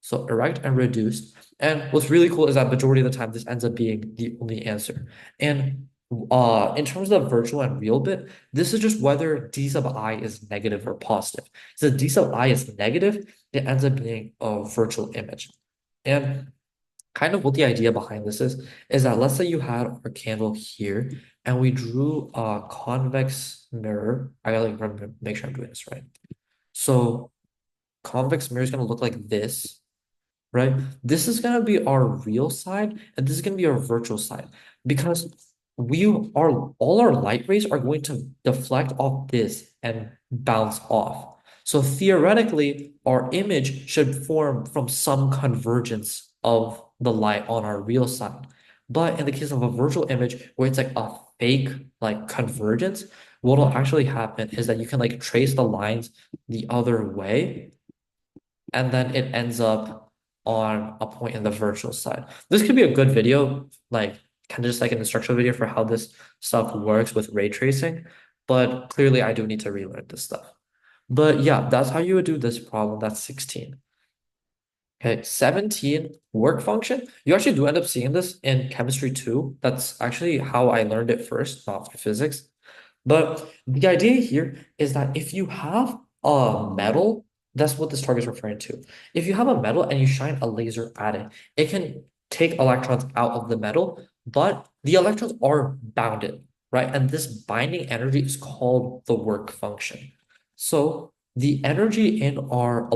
So erect and reduced. And what's really cool is that majority of the time this ends up being the only answer. And in terms of virtual and real bit, this is just whether d sub I is negative or positive. So d sub I is negative, it ends up being a virtual image. And kind of what the idea behind this is that let's say you had our candle here and we drew a convex mirror. I gotta like remember, make sure I'm doing this right. So convex mirror is gonna look like this, right? This is going to be our real side, and this is going to be our virtual side because we are all our light rays are going to deflect off this and bounce off. So theoretically, our image should form from some convergence of the light on our real side. But in the case of a virtual image where it's like a fake like convergence, what will actually happen is that you can like trace the lines the other way and then it ends up on a point in the virtual side. This could be a good video, like kind of just like an instructional video for how this stuff works with ray tracing, but clearly I do need to relearn this stuff. But yeah, that's how you would do this problem. That's 16. Okay, 17, work function. You actually do end up seeing this in chemistry too. That's actually how I learned it first, not for physics. But the idea here is that if you have a metal, that's what this target is referring to. If you have a metal and you shine a laser at it, it can take electrons out of the metal, but the electrons are bounded, right? And this binding energy is called the work function. So the energy in our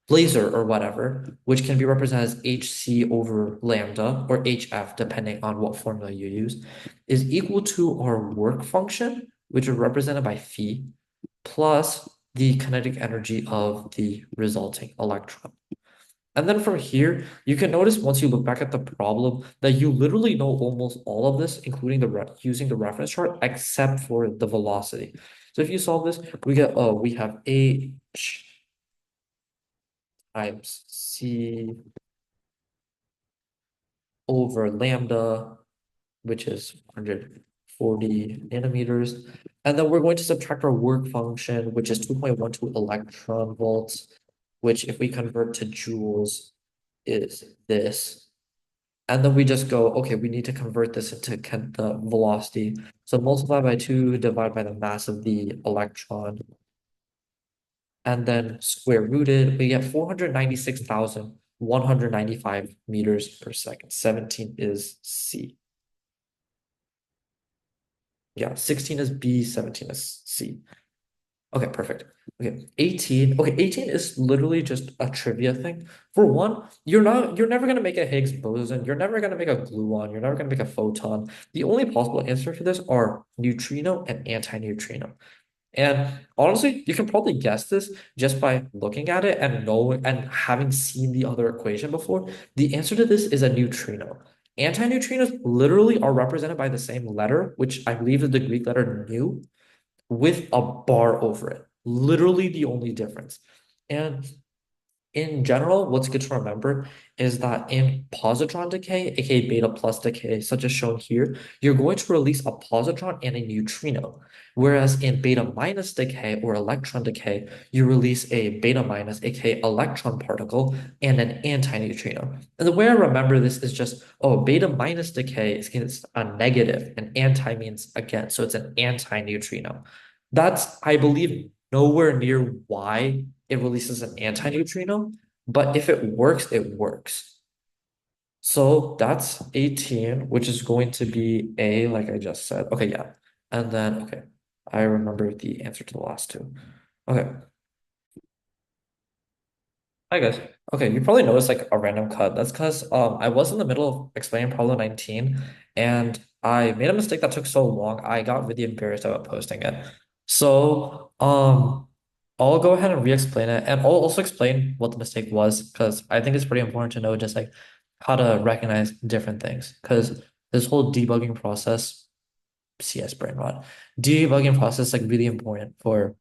laser or whatever, which can be represented as hc over lambda or hf, depending on what formula you use, is equal to our work function, which is represented by phi, plus the kinetic energy of the resulting electron. And then from here, you can notice once you look back at the problem that you literally know almost all of this, including using the reference chart, except for the velocity. So if you solve this, we have h times c over lambda, which is 140 nanometers. And then we're going to subtract our work function, which is 2.12 electron volts, which if we convert to joules is this. And then we just go, okay, we need to convert this into the velocity. So multiply by 2, divide by the mass of the electron, and then square rooted, we get 496,195 meters per second. 17 is C. Yeah, 16 is B, 17 is C. Okay, perfect. Okay, 18. Okay, 18 is literally just a trivia thing. For one, you're never gonna make a Higgs boson, you're never gonna make a gluon, you're never gonna make a photon. The only possible answer for this are neutrino and antineutrino. And honestly, you can probably guess this just by looking at it and knowing and having seen the other equation before. The answer to this is a neutrino. Antineutrinos literally are represented by the same letter, which I believe is the Greek letter nu, with a bar over it. Literally the only difference. And in general, what's good to remember is that in positron decay, aka beta plus decay, such as shown here, you're going to release a positron and a neutrino. Whereas in beta minus decay or electron decay, you release a beta minus, aka electron particle, and an antineutrino. And the way I remember this is just, oh, beta minus decay is a negative, and anti means again, so it's an antineutrino. That's, I believe, nowhere near why it releases an antineutrino, but if it works, it works. So that's 18, which is going to be A, like I just said. Okay, yeah. And then, okay, I remember the answer to the last two. Okay, Hi guys. Okay, you probably noticed like a random cut. That's because I was in the middle of explaining problem 19 and I made a mistake that took so long. I got really embarrassed about posting it. So I'll go ahead and re-explain it and I'll also explain what the mistake was because I think it's pretty important to know just like how to recognize different things. Because this whole debugging process, CS brain rot, debugging process is like really important for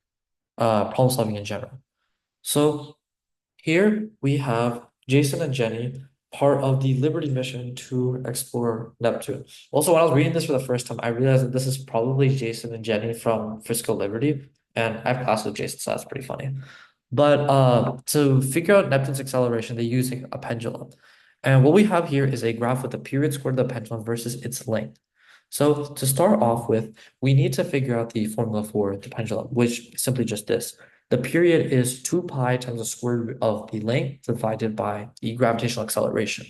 problem solving in general. So here we have Jason and Jenny, part of the Liberty mission to explore Neptune. Also, when I was reading this for the first time, I realized that this is probably Jason and Jenny from Frisco Liberty, and I have class with Jason, so that's pretty funny. But to figure out Neptune's acceleration, they're using a pendulum. And what we have here is a graph with the period squared of the pendulum versus its length. So to start off with, we need to figure out the formula for the pendulum, which is simply just this. The period is 2 pi times the square root of the length divided by the gravitational acceleration.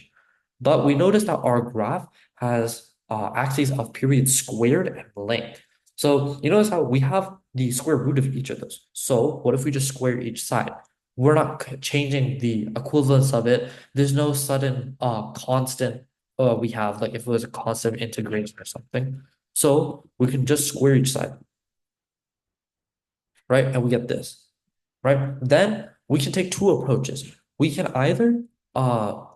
But we notice that our graph has axes of period squared and length. So you notice how we have the square root of each of those. So what if we just square each side? We're not changing the equivalence of it. There's no sudden constant we have, like if it was a constant integration or something. So we can just square each side, right? And we get this, right? Then we can take two approaches. We can either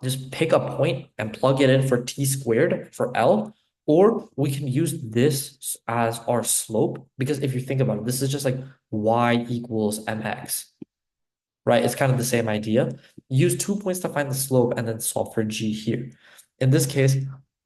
just pick a point and plug it in for t squared for L, or we can use this as our slope, because if you think about it, this is just like y equals mx, right? It's kind of the same idea. Use 2 points to find the slope and then solve for g here. In this case,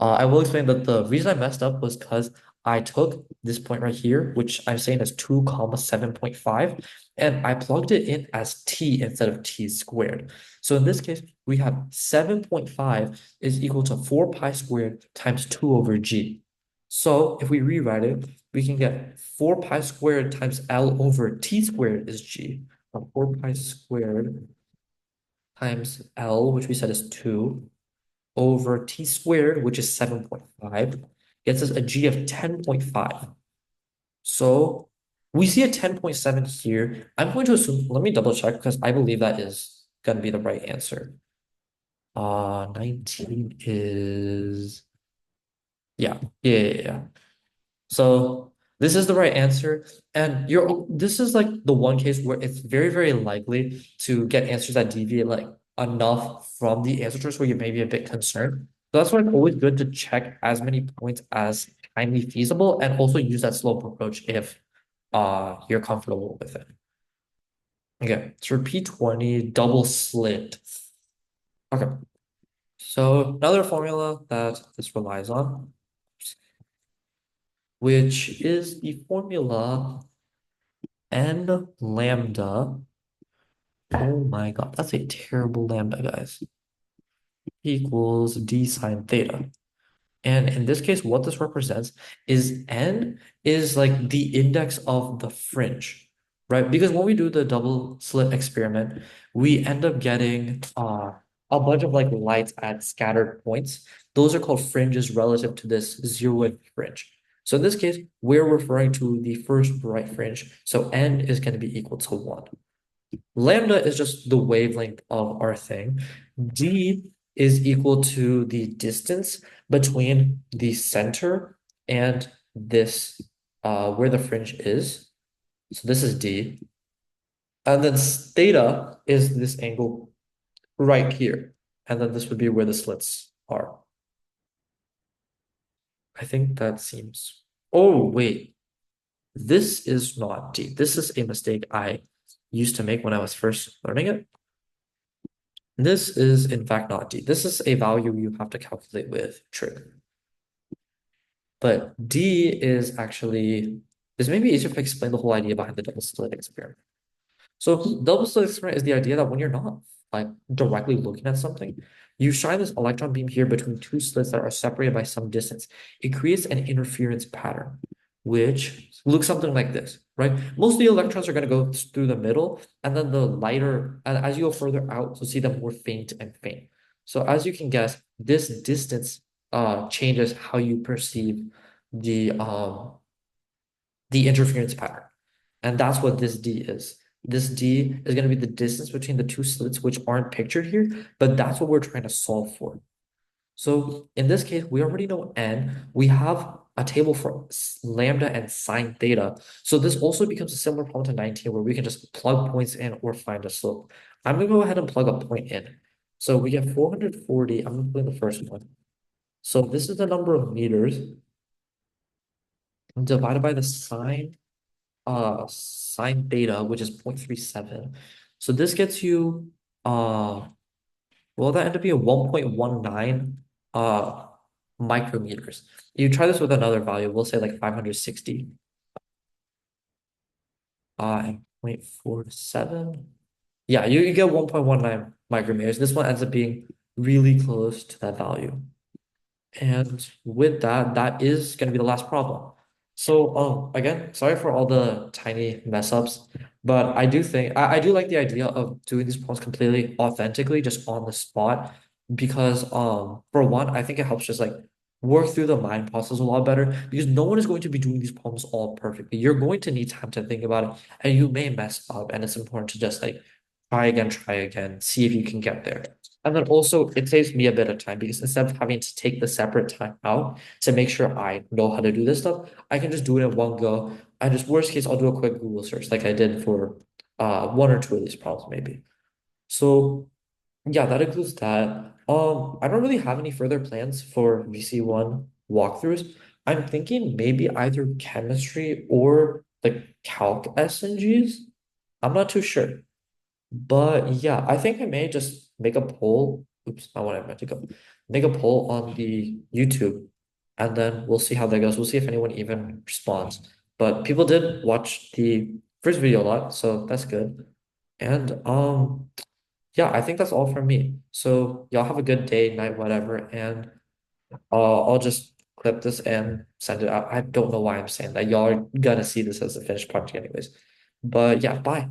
I will explain that the reason I messed up was because I took this point right here, which I'm saying is 2 comma 7.5, and I plugged it in as t instead of t squared. So in this case, we have 7.5 is equal to 4 pi squared times 2 over g. So if we rewrite it, we can get 4 pi squared times L over t squared is g. 4 pi squared times L, which we said is 2, over t squared, which is 7.5, gets us a g of 10.5. So we see a 10.7 here. I'm going to assume, let me double check because I believe that is going to be the right answer. 19 is, yeah. So this is the right answer. And this is like the one case where it's very, very likely to get answers that deviate like enough from the answer choice where you may be a bit concerned. So that's why it's always good to check as many points as timely feasible and also use that slope approach if you're comfortable with it. Okay, so P20 double slit. Okay, so another formula that this relies on, which is the formula n lambda. Oh my God, that's a terrible lambda, guys. Equals d sine theta. And in this case, what this represents is n is like the index of the fringe, right? Because when we do the double slit experiment, we end up getting a bunch of like lights at scattered points. Those are called fringes relative to this zeroth fringe. So in this case, we're referring to the first bright fringe. So n is going to be equal to 1. Lambda is just the wavelength of our thing. D is equal to the distance between the center and this, where the fringe is. So this is D. And then theta is this angle right here. And then this would be where the slits are. I think that seems... Oh, wait. This is not D. This is a mistake I used to make when I was first learning it. This is in fact not D. This is a value you have to calculate with trig. But D is actually, this may be easier to explain the whole idea behind the double slit experiment. So double slit experiment is the idea that when you're not like directly looking at something, you shine this electron beam here between two slits that are separated by some distance. It creates an interference pattern, which looks something like this, right? Most of the electrons are going to go through the middle, and then the lighter, and as you go further out, you'll see them more faint and faint. So as you can guess, this distance changes how you perceive the interference pattern. And that's what this D is. This D is going to be the distance between the two slits, which aren't pictured here, but that's what we're trying to solve for. So in this case, we already know n. We have a table for lambda and sine theta. So this also becomes a similar problem to 19 where we can just plug points in or find a slope. I'm going to go ahead and plug a point in. So we get 440. I'm going to put in the first one. So this is the number of meters divided by the sine theta, which is 0.37. So this gets you will that end up being 1.19 micrometers. You try this with another value, we'll say like 560 and 0.47. Yeah, you get 1.19 micrometers. This one ends up being really close to that value. And with that, that is going to be the last problem. So, again, sorry for all the tiny mess ups, but I do think I do like the idea of doing these problems completely authentically, just on the spot, because for one, I think it helps just like work through the mind process a lot better because no one is going to be doing these problems all perfectly. You're going to need time to think about it, and you may mess up, and it's important to just like try again, see if you can get there. And then also it saves me a bit of time because instead of having to take the separate time out to make sure I know how to do this stuff, I can just do it in one go. I just worst case, I'll do a quick Google search like I did for one or two of these problems maybe. So yeah, that includes that. I don't really have any further plans for VC1 walkthroughs. I'm thinking maybe either chemistry or like calc SNGs. I'm not too sure. But yeah, I think I may just make a poll. Oops, not what I meant to go. Make a poll on the YouTube, and then we'll see how that goes. We'll see if anyone even responds. But people did watch the first video a lot, so that's good. And yeah, I think that's all from me. So y'all have a good day, night, whatever, and I'll just clip this and send it out. I don't know why I'm saying that. Y'all are gonna see this as a finished project anyways. But yeah, bye.